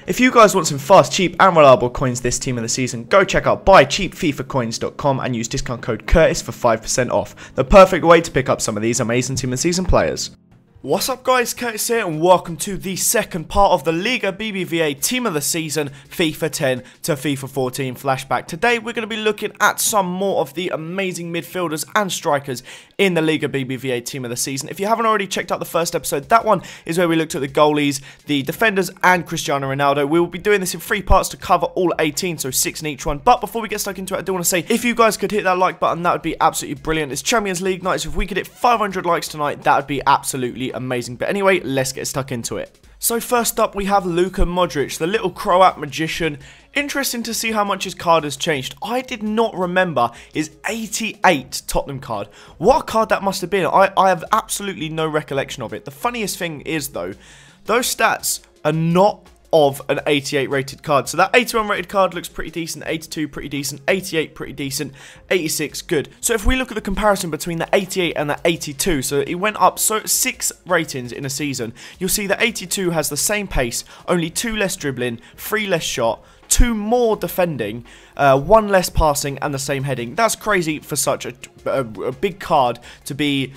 If you guys want some fast, cheap and reliable coins this team of the season, go check out buycheapfifacoins.com and use discount code Curtis for 5% off. The perfect way to pick up some of these amazing team of the season players. What's up guys, Curtis here and welcome to the second part of the Liga Bbva Team of the Season FIFA 10 to FIFA 14 flashback. Today we're going to be looking at some more of the amazing midfielders and strikers in the Liga Bbva Team of the Season. If you haven't already checked out the first episode, that one is where we looked at the goalies, the defenders and Cristiano Ronaldo. We will be doing this in 3 parts to cover all 18, so 6 in each one. But before we get stuck into it, I do want to say, if you guys could hit that like button, that would be absolutely brilliant. It's Champions League night, so if we could hit 500 likes tonight, that would be absolutely amazing. But anyway, let's get stuck into it. So first up we have Luka Modric, the little Croat magician. Interesting to see how much his card has changed. I did not remember his 88 Tottenham card. What a card that must have been. I have absolutely no recollection of it. The funniest thing is though, those stats are not of an 88 rated card. So that 81 rated card looks pretty decent, 82 pretty decent, 88 pretty decent, 86 good. So if we look at the comparison between the 88 and the 82, so it went up 6 ratings in a season, you'll see that 82 has the same pace, only 2 less dribbling, 3 less shot, 2 more defending, 1 less passing and the same heading. That's crazy for such a big card to be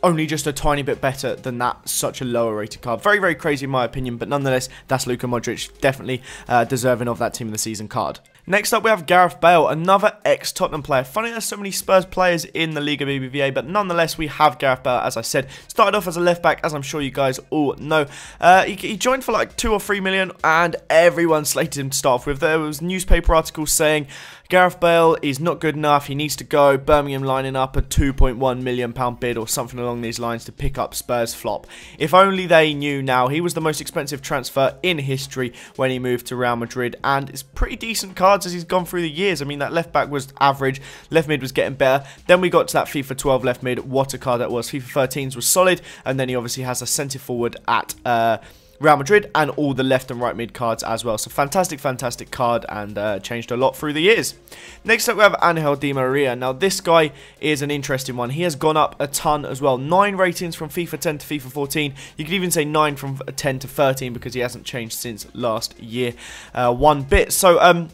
only just a tiny bit better than that, such a lower rated card. Very, very crazy in my opinion, but nonetheless, that's Luka Modric, definitely deserving of that Team of the Season card. Next up, we have Gareth Bale, another ex-Tottenham player. Funny there's so many Spurs players in the Liga Bbva, but nonetheless, we have Gareth Bale, as I said. Started off as a left-back, as I'm sure you guys all know. He joined for like 2 or 3 million, and everyone slated him to start off with. There was newspaper articles saying Gareth Bale is not good enough, he needs to go. Birmingham lining up a £2.1 million bid or something along these lines to pick up Spurs flop. If only they knew now. He was the most expensive transfer in history when he moved to Real Madrid, and it's pretty decent cards as he's gone through the years. I mean, that left back was average, left mid was getting better, then we got to that FIFA 12 left mid. What a card that was. FIFA 13s was solid, and then he obviously has a centre forward at Real Madrid and all the left and right mid cards as well. So fantastic, fantastic card, and changed a lot through the years. Next up we have Angel Di Maria. Now this guy is an interesting one. He has gone up a ton as well. 9 ratings from FIFA 10 to FIFA 14. You could even say 9 from 10 to 13 because he hasn't changed since last year one bit. So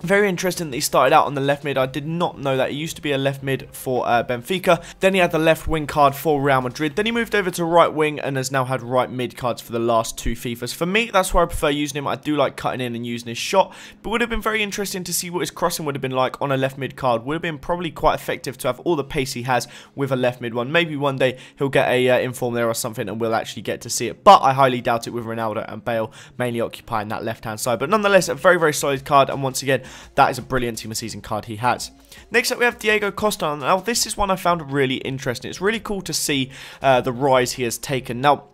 very interesting that he started out on the left mid. I did not know that. He used to be a left mid for Benfica. Then he had the left wing card for Real Madrid. Then he moved over to right wing and has now had right mid cards for the last 2 FIFAs. For me, that's where I prefer using him. I do like cutting in and using his shot, but would have been very interesting to see what his crossing would have been like on a left mid card. Would have been probably quite effective to have all the pace he has with a left mid one. Maybe one day he'll get a inform there or something and we'll actually get to see it, but I highly doubt it with Ronaldo and Bale mainly occupying that left hand side. But nonetheless, a very, very solid card, and once again, that is a brilliant Team of the Season card he has. Next up we have Diego Costa. Now this is one I found really interesting. It's really cool to see the rise he has taken. Now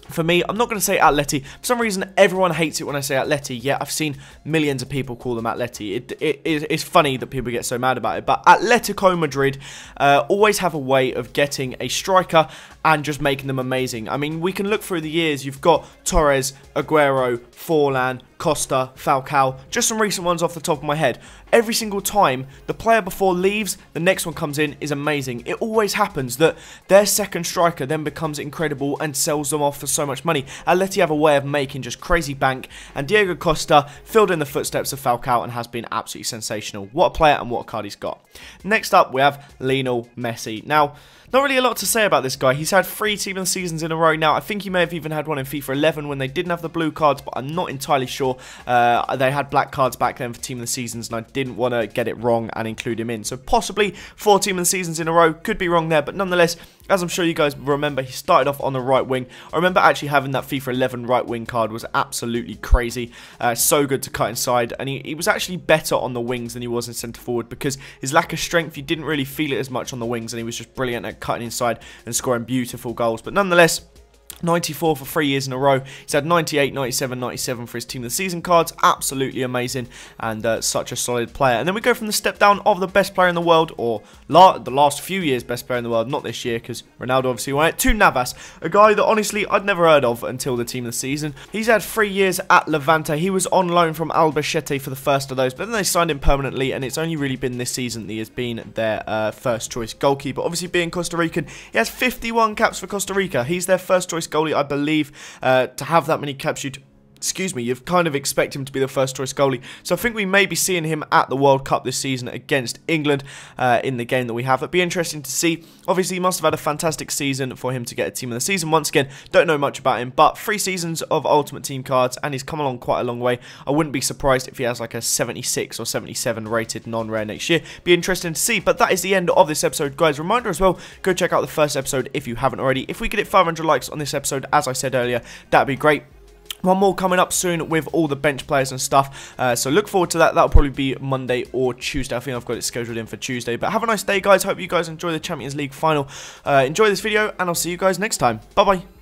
for me, I'm not going to say Atleti. For some reason, everyone hates it when I say Atleti. Yeah, I've seen millions of people call them Atleti. It's funny that people get so mad about it. But Atletico Madrid always have a way of getting a striker and just making them amazing. I mean, we can look through the years. You've got Torres, Aguero, Forlan, Costa, Falcao, just some recent ones off the top of my head. Every single time the player before leaves, the next one comes in is amazing. It always happens that their second striker then becomes incredible and sells them off for so much money. Atleti have a way of making just crazy bank, and Diego Costa filled in the footsteps of Falcao and has been absolutely sensational. What a player and what a card he's got. Next up, we have Lionel Messi. Now, not really a lot to say about this guy. He's had 3 Team of the Seasons in a row now. I think he may have even had one in FIFA 11 when they didn't have the blue cards, but I'm not entirely sure. They had black cards back then for Team of the Seasons, and I didn't want to get it wrong and include him in. So possibly 4 Team of the Seasons in a row. Could be wrong there, but nonetheless, as I'm sure you guys remember, he started off on the right wing. I remember actually having that FIFA 11 right wing card. Was absolutely crazy. So good to cut inside, and he was actually better on the wings than he was in centre forward because his lack of strength, you didn't really feel it as much on the wings, and he was just brilliant at cutting inside and scoring beautiful goals. But nonetheless, 94 for 3 years in a row. He's had 98, 97, 97 for his Team of the Season cards. Absolutely amazing, and such a solid player. And then we go from the step down of the best player in the world, or the last few years best player in the world, not this year because Ronaldo obviously won it, to Navas, a guy that honestly I'd never heard of until the Team of the Season. He's had 3 years at Levante. He was on loan from Albacete for the first of those, but then they signed him permanently, and it's only really been this season that he has been their first choice goalkeeper. Obviously being Costa Rican, he has 51 caps for Costa Rica. He's their first choice goalie, I believe. To have that many caps, you'd excuse me, you've kind of expect him to be the first choice goalie. So I think we may be seeing him at the World Cup this season against England in the game that we have. It'd be interesting to see. Obviously, he must have had a fantastic season for him to get a team of the season. Once again, don't know much about him, but 3 seasons of Ultimate Team cards, and he's come along quite a long way. I wouldn't be surprised if he has like a 76 or 77 rated non-rare next year. Be interesting to see, but that is the end of this episode, guys. Reminder as well, go check out the first episode if you haven't already. If we get it 500 likes on this episode, as I said earlier, that'd be great. One more coming up soon with all the bench players and stuff, so look forward to that. That'll probably be Monday or Tuesday. I think I've got it scheduled in for Tuesday, but have a nice day, guys. Hope you guys enjoy the Champions League final. Enjoy this video, and I'll see you guys next time. Bye bye.